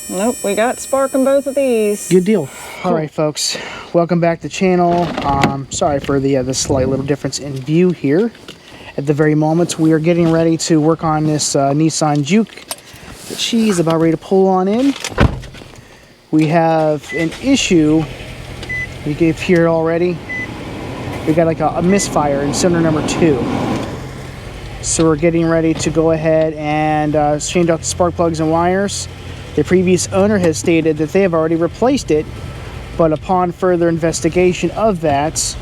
Nope, we got spark in both of these. Good deal. All right, folks, welcome back to the channel. Sorry for the slight little difference in view here. At the very moment, we are getting ready to work on this Nissan Juke that she's about ready to pull on in. We have an issue we gave here already. We got like a misfire in cylinder number 2. So we're getting ready to go ahead and change out the spark plugs and wires. The previous owner has stated that they have already replaced it, but upon further investigation of that,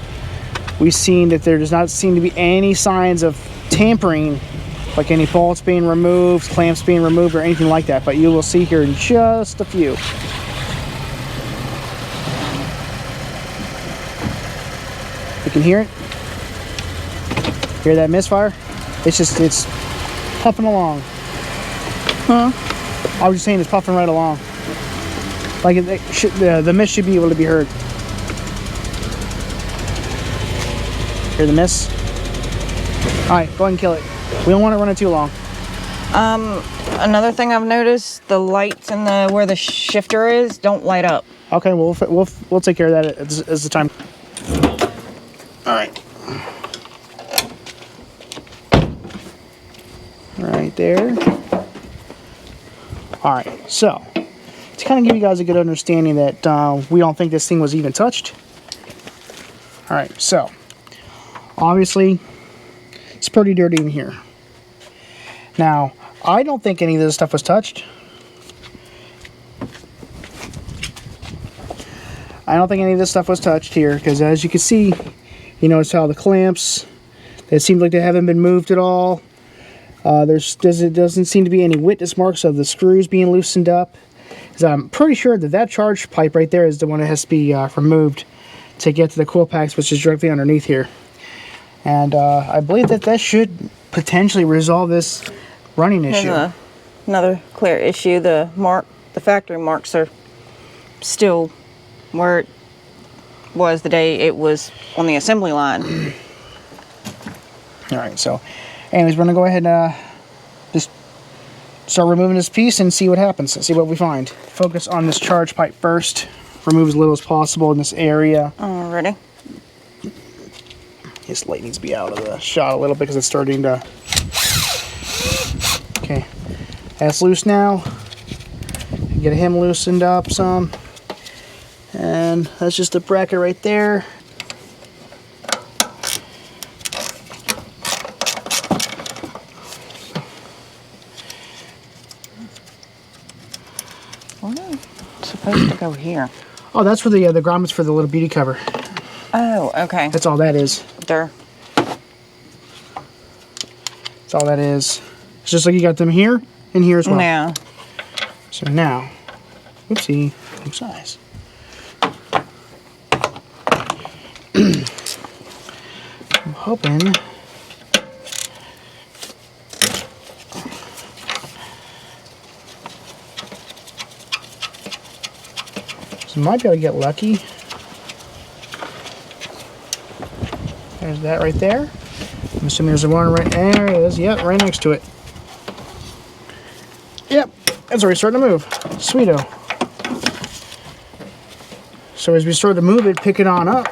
we've seen that there does not seem to be any signs of tampering, like any bolts being removed, clamps being removed, or anything like that. But you will see here in just a few. You can hear it. Hear that misfire? It's puffing along. Huh? I was just saying it's puffing right along. Like the mist should be able to be heard. Hear the mist? Alright, go ahead and kill it. We don't want to run it too long. Another thing I've noticed, the lights in the where the shifter is don't light up. Okay, we'll take care of that as the time. Alright. Right there. Alright, so to kind of give you guys a good understanding that we don't think this thing was even touched. Alright, so obviously it's pretty dirty in here. Now, I don't think any of this stuff was touched. I don't think any of this stuff was touched here, because as you can see, you notice how the clamps, it seems like they haven't been moved at all. There doesn't seem to be any witness marks of the screws being loosened up. Because I'm pretty sure that charge pipe right there is the one that has to be removed to get to the coil packs, which is directly underneath here. And I believe that should potentially resolve this running issue. Here's another clear issue. The factory marks are still where it was the day it was on the assembly line. Alright, so anyways, we're going to go ahead and just start removing this piece and see what happens, and see what we find. Focus on this charge pipe first. Remove as little as possible in this area. Alrighty. This light needs to be out of the shot a little bit because it's starting to... Okay, that's loose now. Get him loosened up some. And that's just a bracket right there. It's supposed to go here. Oh, that's for the grommets for the little beauty cover. Oh, okay. That's all that is. There. That's all that is. It's just like you got them here and here as well. Now. So now, oopsie, wrong size. I'm hoping so might be able to get lucky. There's that right there. I'm assuming there's a one right there. It is. Yep, right next to it. Yep, it's already starting to move. Sweeto. So as we start to move it, pick it on up,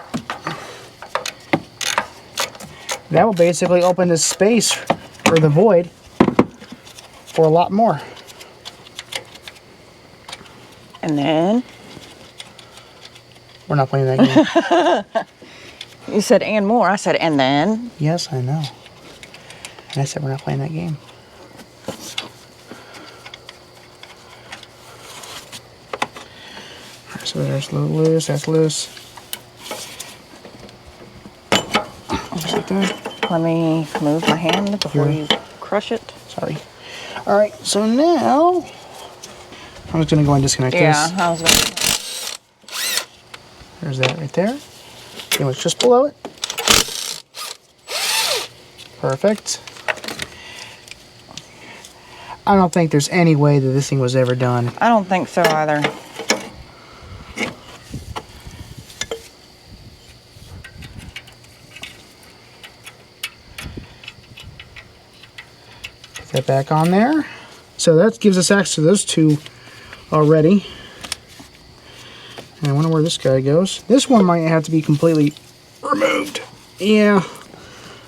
that will basically open this space, or the void, for a lot more. And then? We're not playing that game. You said and more. I said and then. Yes, I know. And I said we're not playing that game. Alright, so there's a little loose, that's loose. Just like that. Let me move my hand before you crush it. Sorry. Alright, so now I'm just going to go and disconnect this. Yeah, I was going to. There's that right there. It was just below it. Perfect. I don't think there's any way that this thing was ever done. I don't think so either. Put that back on there. So that gives us access to those two already. And I wonder where this guy goes. This one might have to be completely removed. Yeah.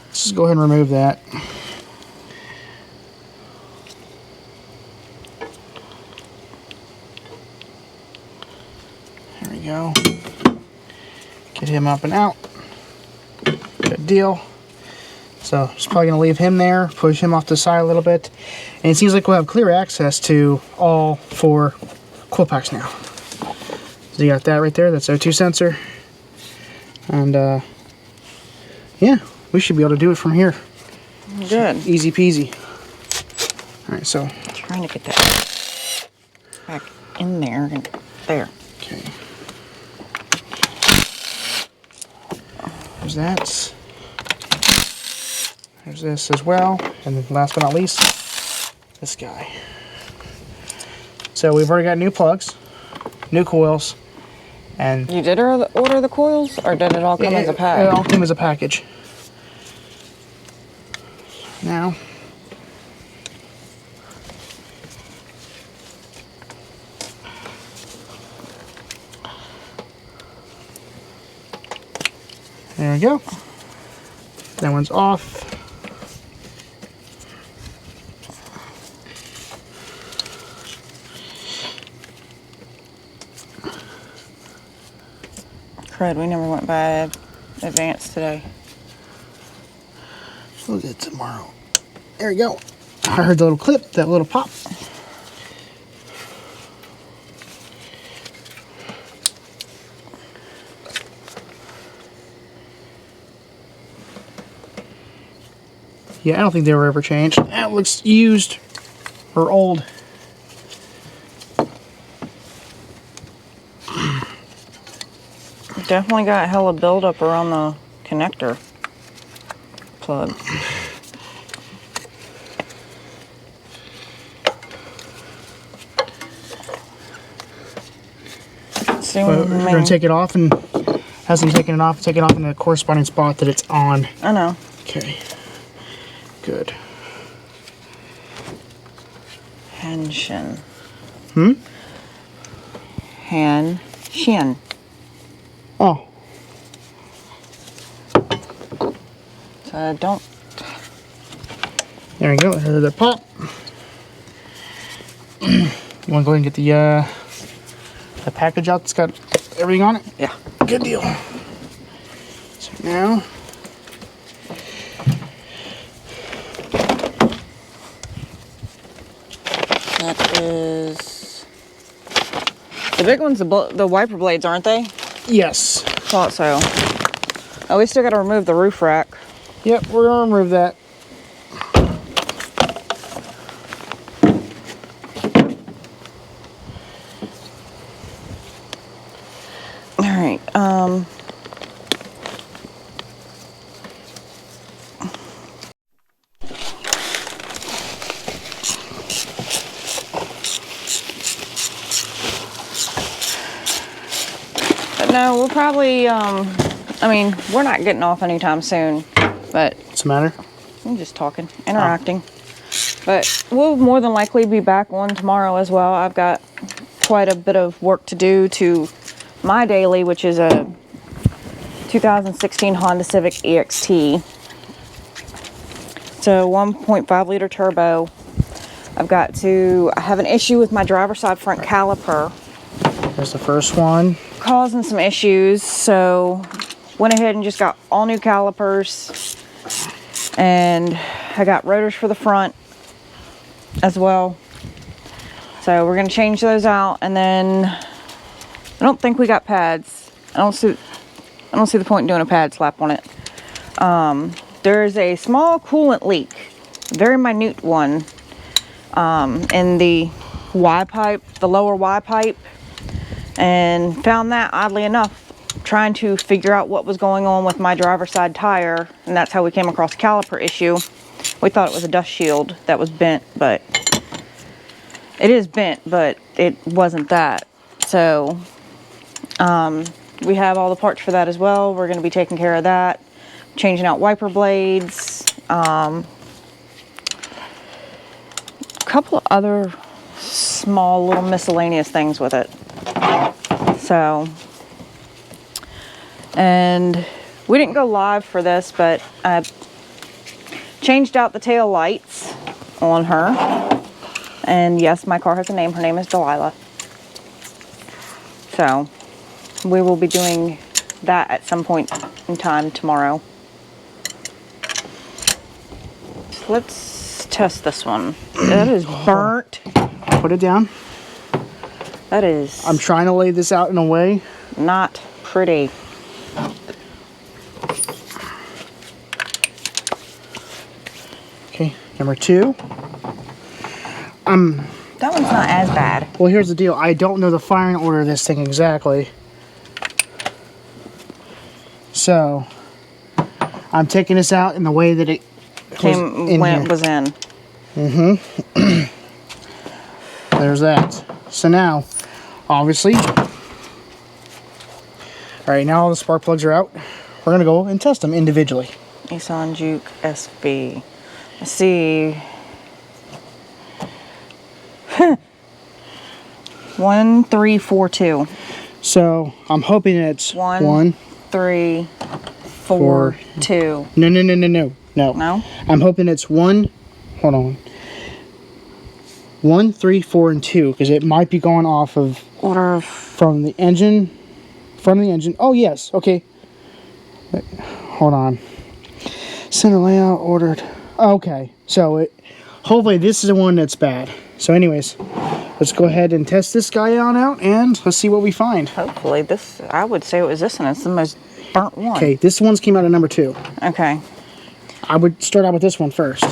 Let's just go ahead and remove that. There we go. Get him up and out. Good deal. So just probably going to leave him there, push him off to the side a little bit. And it seems like we'll have clear access to all 4 quill packs now. So you got that right there. That's O2 sensor. And yeah, we should be able to do it from here. Good. Easy peasy. Alright, so. Trying to get that back in there. And there. Okay. There's that. There's this as well. And then last but not least, this guy. So we've already got new plugs, new coils, and You did order the coils, or did it all come as a it pack? all came as a package. Now, there we go. That one's off. Crud, we never went by Advance today. We'll get it tomorrow. There we go. I heard the little clip, that little pop. Yeah, I don't think they were ever changed. That looks used or old. Definitely got hella buildup around the connector plug. See, But we're going to take it off, and as I'm taking it off, take it off in the corresponding spot that it's on. I know. Okay. Good. Henshin. Hmm? Hanshin. Oh. So don't. There we go. There's the pop. You want to go ahead and get the package out that's got everything on it? Yeah. Good deal. So now, That is. The big ones, the wiper blades, aren't they? yes. Thought so. Oh, we still got to remove the roof rack. Yep, we're going to remove that. All right. But no, we'll probably. I mean, we're not getting off anytime soon, but What's the matter? I'm just talking, interacting. But we'll more than likely be back on tomorrow as well. I've got quite a bit of work to do to my daily, which is a 2016 Honda Civic EXT. It's a 1.5 liter turbo. I have an issue with my driver's side front caliper, There's the first one. causing some issues, so went ahead and just got all new calipers, and I got rotors for the front as well, so we're going to change those out. And then I don't think we got pads. I don't see the point in doing a pad slap on it. There's a small coolant leak, very minute one, in the Y pipe, the lower Y pipe, and found that, oddly enough, trying to figure out what was going on with my driver's side tire, and that's how we came across the caliper issue. We thought it was a dust shield that was bent, but it is bent, but it wasn't that. So we have all the parts for that as well. We're going to be taking care of that, changing out wiper blades, a couple of other small little miscellaneous things with it. So, and we didn't go live for this, but I changed out the tail lights on her. And yes, my car has a name. Her name is Delilah. So we will be doing that at some point in time tomorrow. Let's test this one. That is burnt. Put it down. That is I'm trying to lay this out in a way. not pretty. Okay, number 2. That one's not as bad. Well, here's the deal. I don't know the firing order of this thing exactly. So, I'm taking this out in the way that it Came in when here. it was in. There's that. So now, obviously, all right, now all the spark plugs are out. We're gonna go and test them individually. Nissan Juke SV. Let's see. 1342. So I'm hoping it's One. one. 3, 4, 2. No. No? I'm hoping it's one. Hold on. 1, 3, 4, and 2, because it might be going off of Order of. from the engine. From the engine. Oh yes. Okay. Wait, hold on. Center layout ordered. Okay. So it. Hopefully this is the one that's bad. So anyways, let's go ahead and test this guy out, and let's see what we find. Hopefully this. I would say it was this one. It's the most burnt one. Okay, this one's came out at number 2. Okay. I would start out with this one first.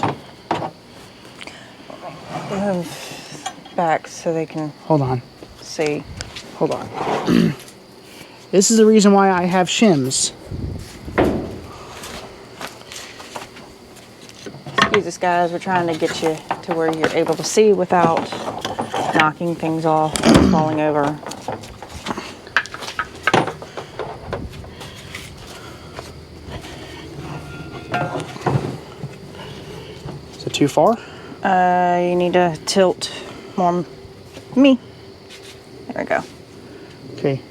Move back so they can Hold on. see. Hold on. This is the reason why I have shims. Excuse us, guys. We're trying to get you to where you're able to see without knocking things off, falling over. Is it too far? You need to tilt more. Me. There we go. Okay.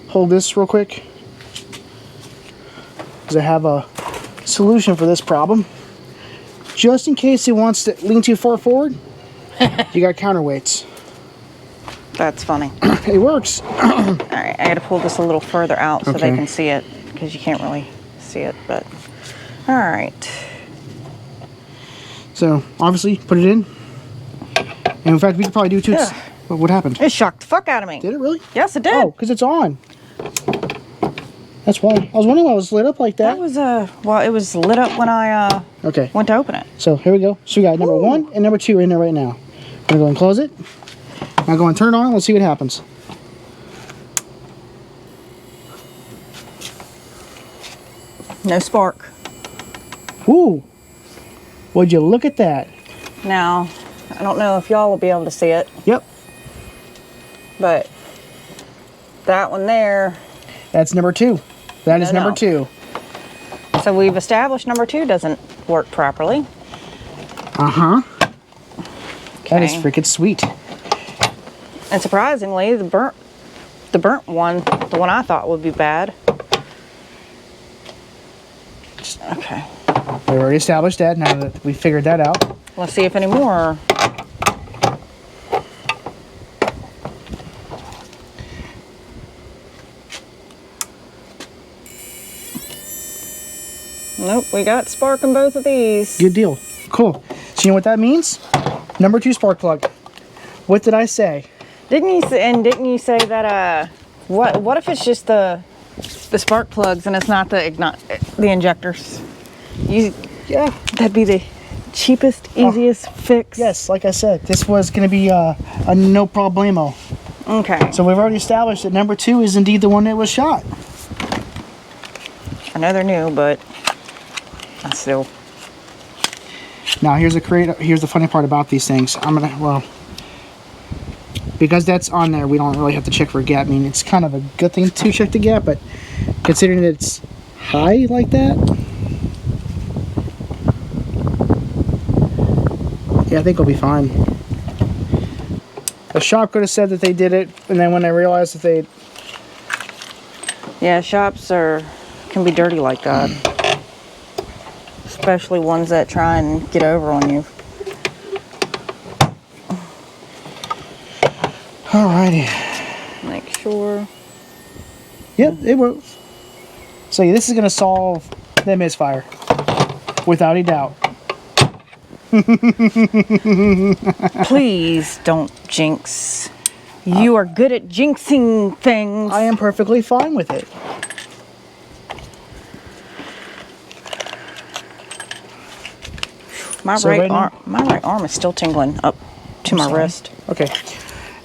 Hold this real quick. Because I have a solution for this problem. Just in case it wants to lean too far forward, you got counterweights. That's funny. It works. All right, I got to pull this a little further out so they Okay. can see it because you can't really see it. But all right, So, obviously, put it in. And in fact, we could probably do two. Yeah. What happened? it shocked the fuck out of me. Did it really? Yes, it did. Oh, because it's on. That's why. I was wondering why it was lit up like that. That was well, it was lit up when I Okay. went to open it. So here we go. So we got number Ooh. 1 and number 2 in there right now. I'm gonna go and close it. Now go and turn it on. Let's see what happens. No spark. Ooh. Would you look at that? Now, I don't know if y'all will be able to see it, Yep. but that one there. That's number 2. That is No, number no. 2. So we've established number 2 doesn't work properly. Uh-huh. That is Okay. freaking sweet. And surprisingly, the burnt one, the one I thought would be bad. Okay. We already established that now that we figured that out. Let's see if any more. Nope, we got spark in both of these. Good deal. Cool. So you know what that means? Number 2 spark plug. What did I say? Didn't you say that what if it's just the spark plugs and it's not the injectors? Yeah. That'd be the cheapest, easiest fix. Yes, like I said, this was going to be a no problemo. Okay. So we've already established that number 2 is indeed the one that was shot. I know they're new, but I still. Now here's the funny part about these things. Because that's on there, we don't really have to check for a gap. I mean, it's kind of a good thing to check the gap, but considering that it's high like that, yeah, I think we'll be fine. The shop could have said that they did it, and then when they realized that they... Yeah, shops can be dirty like that. Especially ones that try and get over on you. Alrighty. Make sure. Yep, it works. So yeah, this is going to solve the misfire. Without a doubt. Please don't jinx. You are good at jinxing things. I am perfectly fine with it. My So right right now- arm is still tingling up to my sorry. wrist. Okay.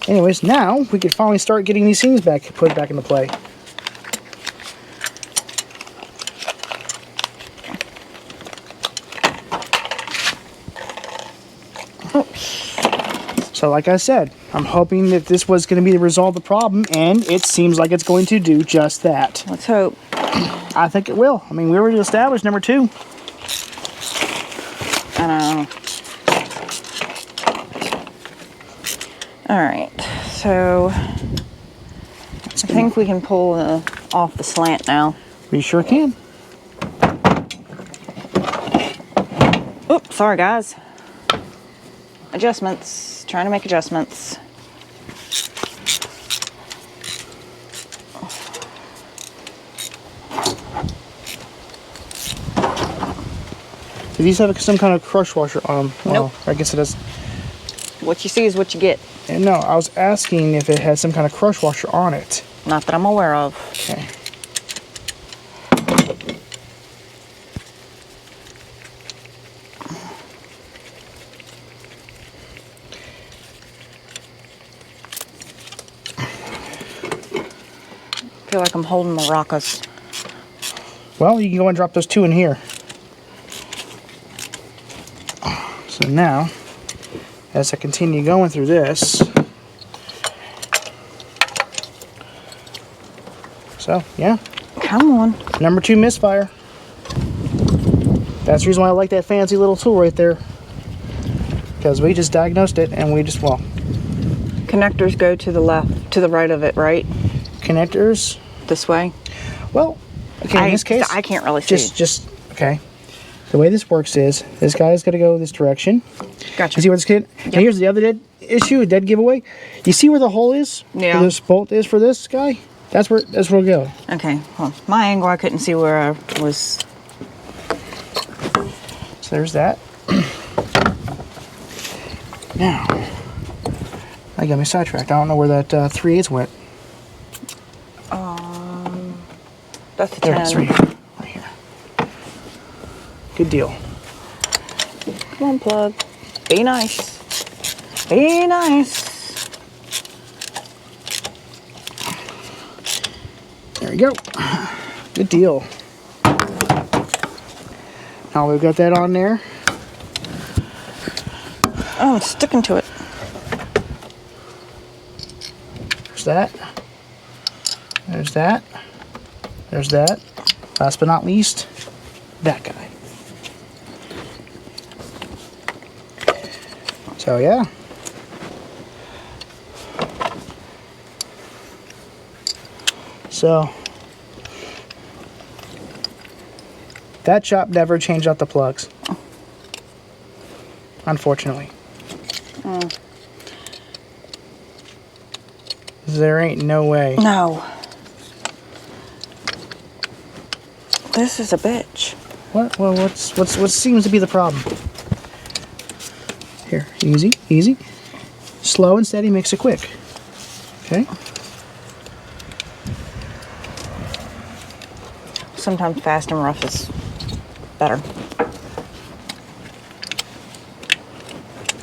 Anyways, now we can finally start getting these things put back into play. So like I said, I'm hoping that this was going to be the resolve the problem, and it seems like it's going to do just that. Let's hope. I think it will. I mean, we already established number 2. I know. Alright, so I think we can pull off the slant now. We sure can. Oops, sorry guys. Adjustments. Trying to make adjustments. Do these have some kind of crush washer on them? Nope. Oh, I guess it does. What you see is what you get. And no, I was asking if it has some kind of crush washer on it. Not that I'm aware of. Okay. I feel like I'm holding maracas. Well, you can go and drop those 2 in here. So now, as I continue going through this, so yeah, Come on. number 2 misfire. That's the reason why I like that fancy little tool right there, because we just diagnosed it and we just, well, Connectors go to the left, to the right of it, right? connectors. This way. Well, okay, in this case, I can't really see. just okay. The way this works is this guy's got to go this direction. Gotcha. You see where this kid? And here's the other dead issue, dead giveaway. You see where the hole is? Yeah. Where this bolt is for this guy? That's where it'll go. Okay, well, my angle, I couldn't see where I was. So there's that. Now, I got me sidetracked. I don't know where that 3/8 went. That's the There it is, 10. right here. Good deal. Come on, plug. Be nice. Be nice. There we go. Good deal. Now we've got that on there. Oh, I'm sticking to it. There's that. There's that. There's that. Last but not least, that guy. So yeah. So that shop never changed out the plugs. Unfortunately. There ain't no way. No. This is a bitch. What? Well, what seems to be the problem? Here, easy, easy. Slow and steady makes it quick. Okay. Sometimes fast and rough is better.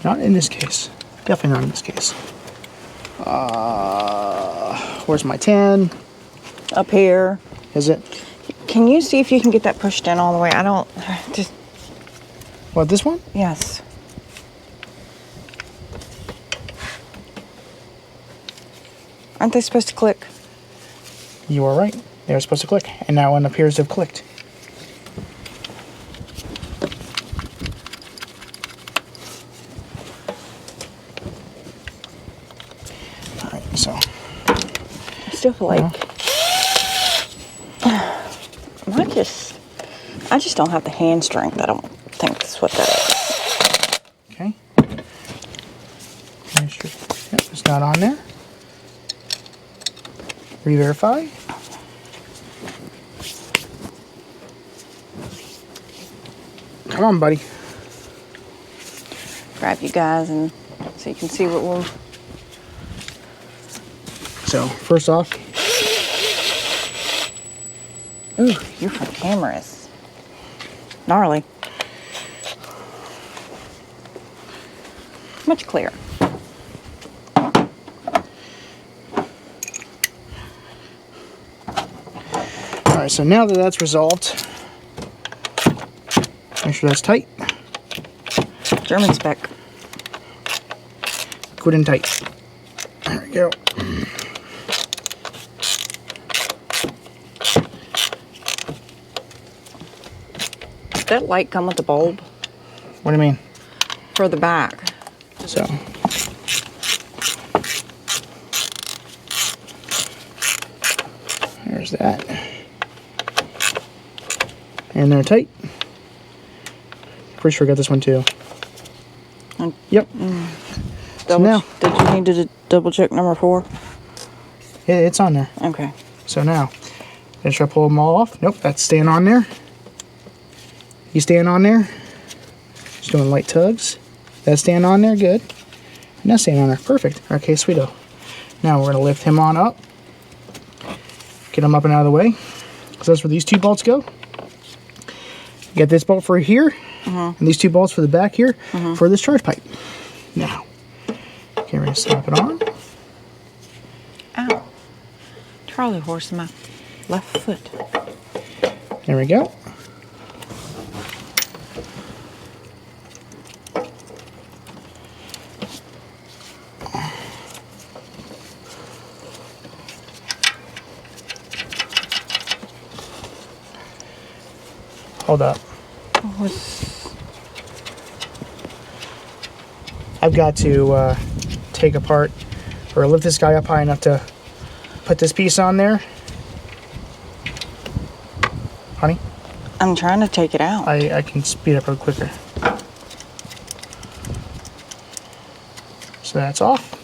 Not in this case. Definitely not in this case. Where's my 10? Up here. Is it? Can you see if you can get that pushed in all the way? I don't, just, What, this one? yes. Aren't they supposed to click? You are right. They were supposed to click, and now one appears to have clicked. So I still feel like I just don't have the hand strength. I don't think that's what that is. okay. Make sure, yep, it's not on there. Re-verify. Come on, buddy. Grab you guys and so you can see what we'll. So first off, Ooh, your front camera is gnarly. Much clearer. all right. So now that that's resolved, make sure that's tight. German spec. Good and tight. There we go. Did that light come with the bulb What do you mean? for the back? So there's that. And they're tight. Pretty sure I got this one too. And Yep. double, now- did you need to double check number 4? It's on there. Okay. So now, should I pull them all off? Nope, that's staying on there. You staying on there. Just doing light tugs. That's staying on there, good. And that's staying on there, perfect. Okay, sweeto. Now we're gonna lift him on up. Get him up and out of the way. Because that's where these 2 bolts go. You got this bolt for here, and these 2 bolts for the back here for this charge pipe. Now, okay, we're gonna snap it on. Ow. Charlie horse in my left foot. There we go. Hold up. I've got to take apart or lift this guy up high enough to put this piece on there. Honey, I'm trying to take it out. I can speed up real quicker. So that's off.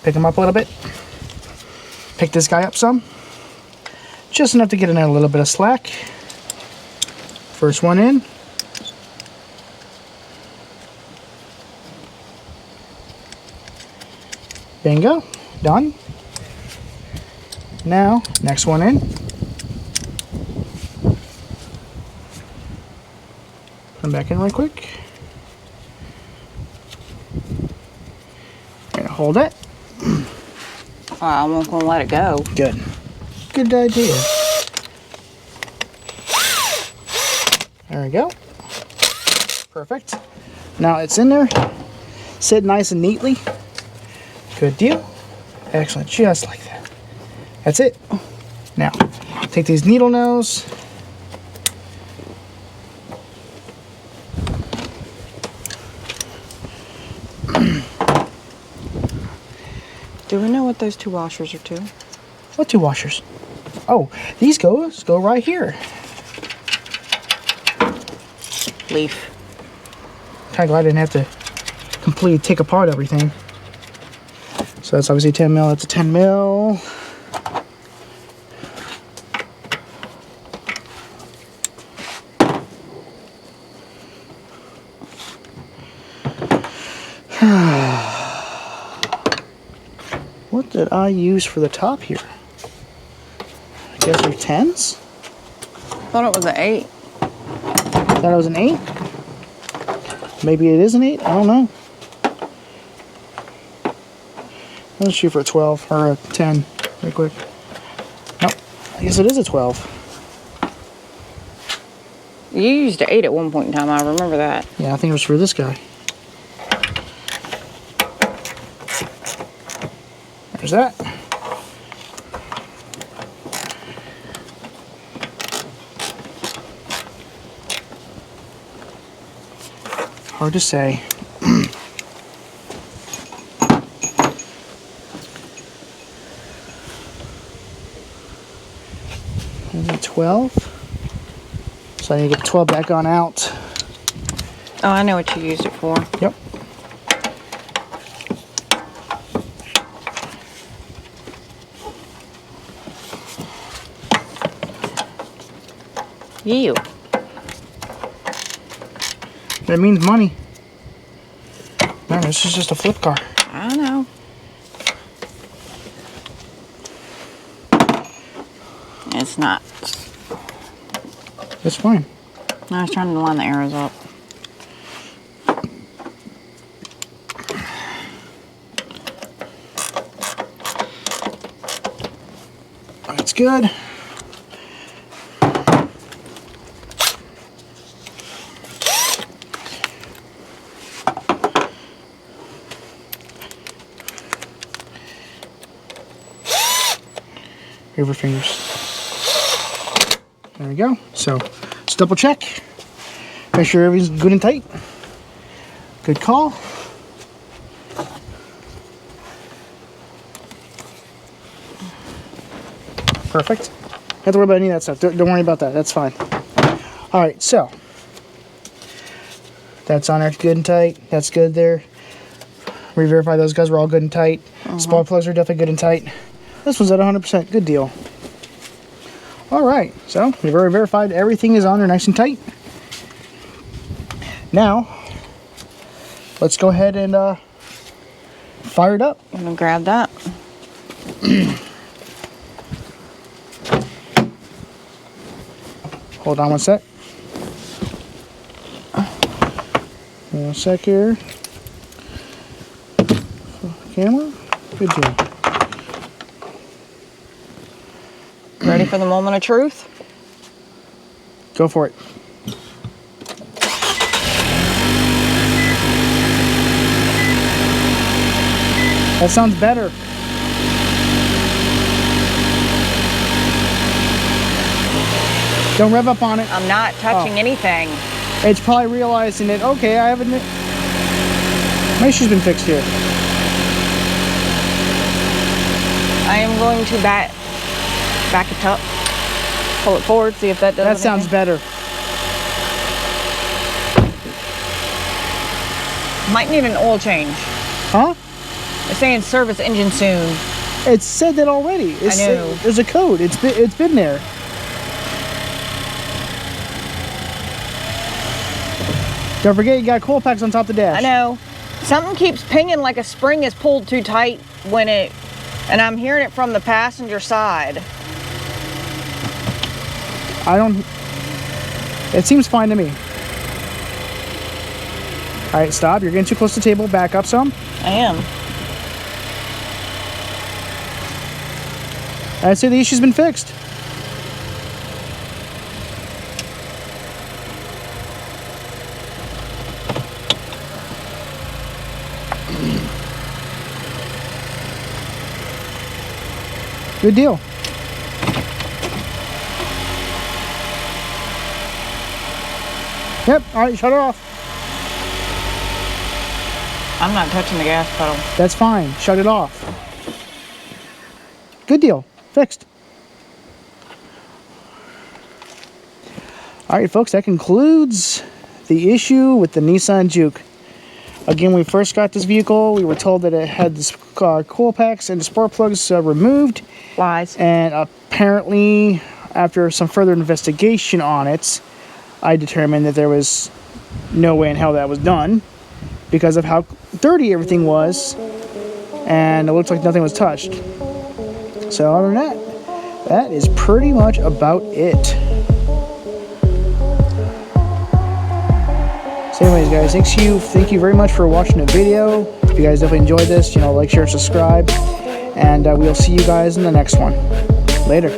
Pick him up a little bit. Pick this guy up some. Just enough to get in a little bit of slack. First one in. Bingo. Done. Now, next one in. Come back in really quick. We're gonna hold it. I won't gonna let it go. Good. Good idea. There we go. Perfect. Now it's in there. Sit nice and neatly. Good deal. Excellent. Just like that. That's it. Now, take these needle nose. Do we know what those 2 washers are to? What 2 washers? Oh, these go right here. Leaf. Kind of glad I didn't have to completely take apart everything. So that's obviously 10 mil. That's a 10 mil. What did I use for the top here? I guess they're 10s? Thought it was an 8. Thought it was an 8? Maybe it is an 8? I don't know. Let's shoot for a 12 or a 10 real quick. Nope. I guess it is a 12. You used an 8 at one point in time. I remember that. Yeah, I think it was for this guy. There's that. Hard to say. And 12. So I need to get 12 back on out. Oh, I know what you used it for. Yep. You. That means money. No, this is just a flip car. I know. It's not. That's fine. I was trying to line the arrows up. That's good. Over fingers. There we go. So let's double check. Make sure everything's good and tight. Good call. Perfect. Don't have to worry about any of that stuff. Don't worry about that. That's fine. All right, so that's on there good and tight. That's good there. Re-verify those guys were all good and tight. Spark plugs are definitely good and tight. This one's at 100%. Good deal. All right, so we've already verified everything is on there nice and tight. Now, let's go ahead and fire it up. I'm gonna grab that. Hold on one sec. One sec here. Camera. Good deal. Ready for the moment of truth? Go for it. That sounds better. Don't rev up on it. I'm not touching anything. It's probably realizing that, okay, I haven't... My issue's been fixed here. I am going to back it up, pull it forward, see if that does That sounds anything. better. Might need an oil change. Huh? It's saying service engine soon. It said that already. It's, I know. There's a code. It's been there. Don't forget you got coil packs on top of the dash. I know. Something keeps pinging like a spring is pulled too tight when it, and I'm hearing it from the passenger side. I don't... It seems fine to me. All right, stop. You're getting too close to the table. Back up some. I am. I'd say the issue's been fixed. Good deal. Yep, all right, shut it off. I'm not touching the gas pedal. That's fine, shut it off. Good deal, fixed. All right, folks, that concludes the issue with the Nissan Juke. Again, when we first got this vehicle, we were told that it had the coil packs and the spark plugs removed. Lies. And apparently, after some further investigation on it, I determined that there was no way in hell that was done because of how dirty everything was, and it looked like nothing was touched. So other than that, that is pretty much about it. So anyways, guys, thank you very much for watching the video. If you guys definitely enjoyed this, like, share, and subscribe. And we'll see you guys in the next one. Later.